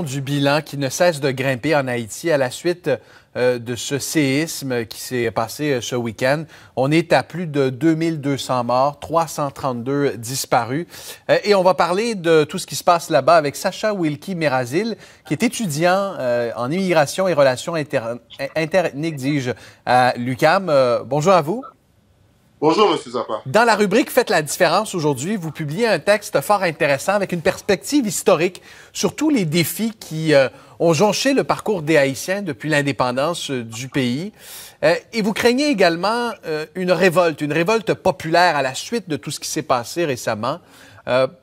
question du bilan qui ne cesse de grimper en Haïti à la suite de ce séisme qui s'est passé ce week-end. On est à plus de 2200 morts, 332 disparus. Et on va parler de tout ce qui se passe là-bas avec Sacha Wilkie-Mérazil, qui est étudiant en immigration et relations interethniques, dis-je, à l'UQAM. Bonjour à vous. Bonjour, M. Zappa. Dans la rubrique Faites la différence aujourd'hui, vous publiez un texte fort intéressant avec une perspective historique sur tous les défis qui ont jonché le parcours des Haïtiens depuis l'indépendance du pays. Et vous craignez également une révolte populaire à la suite de tout ce qui s'est passé récemment.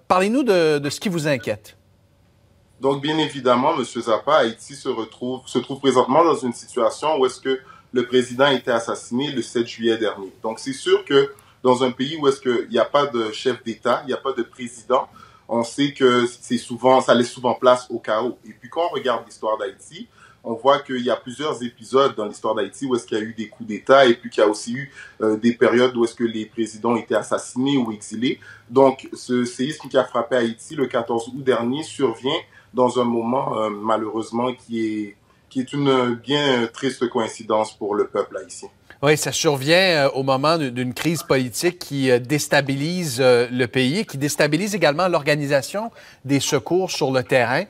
Parlez-nous de ce qui vous inquiète. Donc, bien évidemment, M. Zappa, Haïti se trouve présentement dans une situation où est-ce que le président a été assassiné le 7 juillet dernier. Donc, c'est sûr que dans un pays où est-ce qu'il n'y a pas de chef d'État, il n'y a pas de président, on sait que ça laisse souvent place au chaos. Et puis, quand on regarde l'histoire d'Haïti, on voit qu'il y a plusieurs épisodes dans l'histoire d'Haïti où est-ce qu'il y a eu des coups d'État et puis qu'il y a aussi eu des périodes où est-ce que les présidents étaient assassinés ou exilés. Donc, ce séisme qui a frappé Haïti le 14 août dernier survient dans un moment, malheureusement, qui est une bien triste coïncidence pour le peuple haïtien. Oui, ça survient au moment d'une crise politique qui déstabilise le pays, qui déstabilise également l'organisation des secours sur le terrain.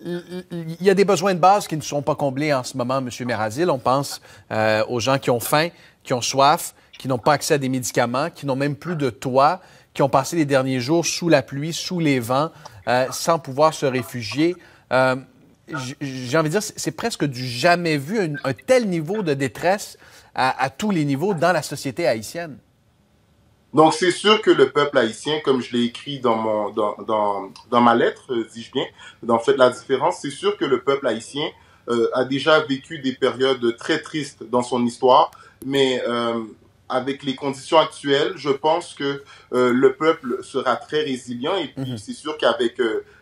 Il y a des besoins de base qui ne sont pas comblés en ce moment, M. Mérazil. On pense aux gens qui ont faim, qui ont soif, qui n'ont pas accès à des médicaments, qui n'ont même plus de toit, qui ont passé les derniers jours sous la pluie, sous les vents, sans pouvoir se réfugier. J'ai envie de dire, c'est presque du jamais vu, un tel niveau de détresse à tous les niveaux dans la société haïtienne. Donc, c'est sûr que le peuple haïtien, comme je l'ai écrit dans ma lettre, dis-je bien, dans Faites la différence, c'est sûr que le peuple haïtien a déjà vécu des périodes très tristes dans son histoire, mais avec les conditions actuelles, je pense que le peuple sera très résilient et puis c'est sûr qu'avec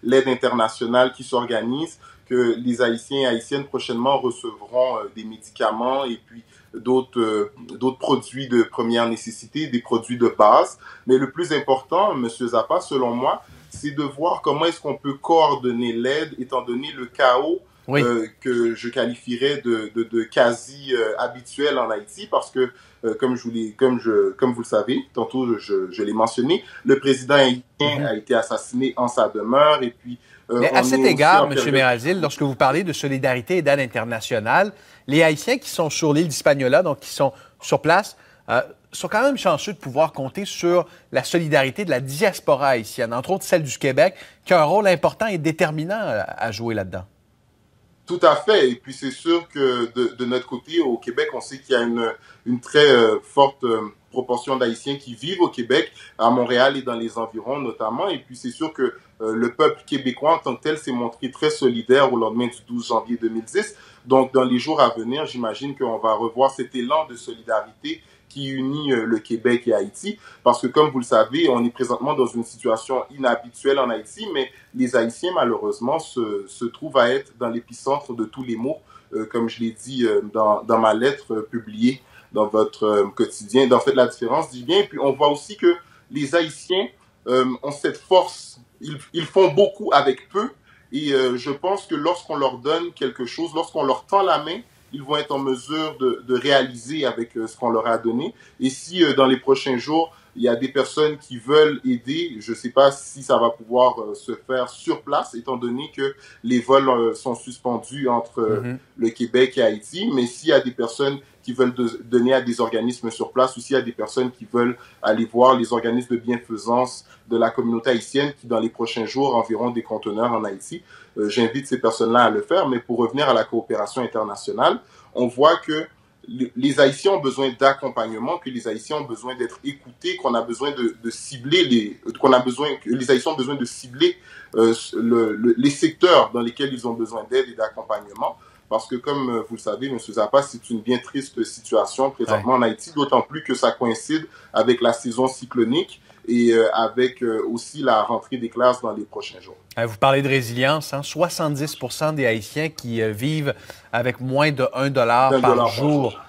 l'aide internationale qui s'organise, que les Haïtiens et Haïtiennes prochainement recevront des médicaments et puis d'autres produits de première nécessité, des produits de base. Mais le plus important, M. Zappa, selon moi, c'est de voir comment est-ce qu'on peut coordonner l'aide étant donné le chaos que je qualifierais de quasi habituel en Haïti parce que comme vous le savez, tantôt je l'ai mentionné, le président haïtien a été assassiné en sa demeure et puis mais à cet égard, M. Mérazil, lorsque vous parlez de solidarité et d'aide internationale, les Haïtiens qui sont sur l'île d'Hispaniola, donc qui sont sur place, sont quand même chanceux de pouvoir compter sur la solidarité de la diaspora haïtienne, entre autres celle du Québec, qui a un rôle important et déterminant à jouer là-dedans. Tout à fait. Et puis, c'est sûr que de notre côté, au Québec, on sait qu'il y a une très forte proportion d'Haïtiens qui vivent au Québec, à Montréal et dans les environs notamment. Et puis, c'est sûr que le peuple québécois en tant que tel s'est montré très solidaire au lendemain du 12 janvier 2010. Donc, dans les jours à venir, j'imagine qu'on va revoir cet élan de solidarité qui unit le Québec et Haïti. Parce que, comme vous le savez, on est présentement dans une situation inhabituelle en Haïti, mais les Haïtiens, malheureusement, se trouvent à être dans l'épicentre de tous les maux, comme je l'ai dit dans ma lettre publiée dans votre quotidien. Dans Faites la différence, dis bien. Et puis, on voit aussi que les Haïtiens ont cette force. Ils font beaucoup avec peu. Et je pense que lorsqu'on leur donne quelque chose, lorsqu'on leur tend la main, ils vont être en mesure de réaliser avec ce qu'on leur a donné. Et si dans les prochains jours, il y a des personnes qui veulent aider, je ne sais pas si ça va pouvoir se faire sur place, étant donné que les vols sont suspendus entre le Québec et Haïti. Mais s'il y a des personnes qui veulent donner à des organismes sur place ou s'il y a des personnes qui veulent aller voir les organismes de bienfaisance de la communauté haïtienne qui, dans les prochains jours, enverront des conteneurs en Haïti, j'invite ces personnes-là à le faire. Mais pour revenir à la coopération internationale, on voit que les Haïtiens ont besoin d'accompagnement, que les Haïtiens ont besoin d'être écoutés, qu'on a besoin de cibler que les Haïtiens ont besoin de cibler les secteurs dans lesquels ils ont besoin d'aide et d'accompagnement. Parce que, comme vous le savez, M. Zappa, c'est une bien triste situation présentement en Haïti, d'autant plus que ça coïncide avec la saison cyclonique et avec aussi la rentrée des classes dans les prochains jours. Vous parlez de résilience, hein? 70 % des Haïtiens qui vivent avec moins de $1 par jour.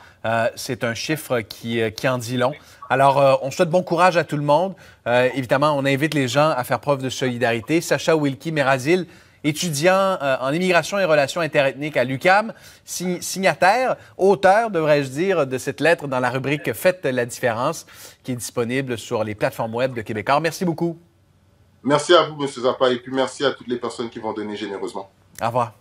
C'est un chiffre qui en dit long. Alors, on souhaite bon courage à tout le monde. Évidemment, on invite les gens à faire preuve de solidarité. Sacha Wilkie-Mérazil étudiant en immigration et relations interethniques à l'UQAM, signataire, auteur, devrais-je dire, de cette lettre dans la rubrique Faites la différence, qui est disponible sur les plateformes web de Québecor. Merci beaucoup. Merci à vous, M. Zappa, et puis merci à toutes les personnes qui vont donner généreusement. Au revoir.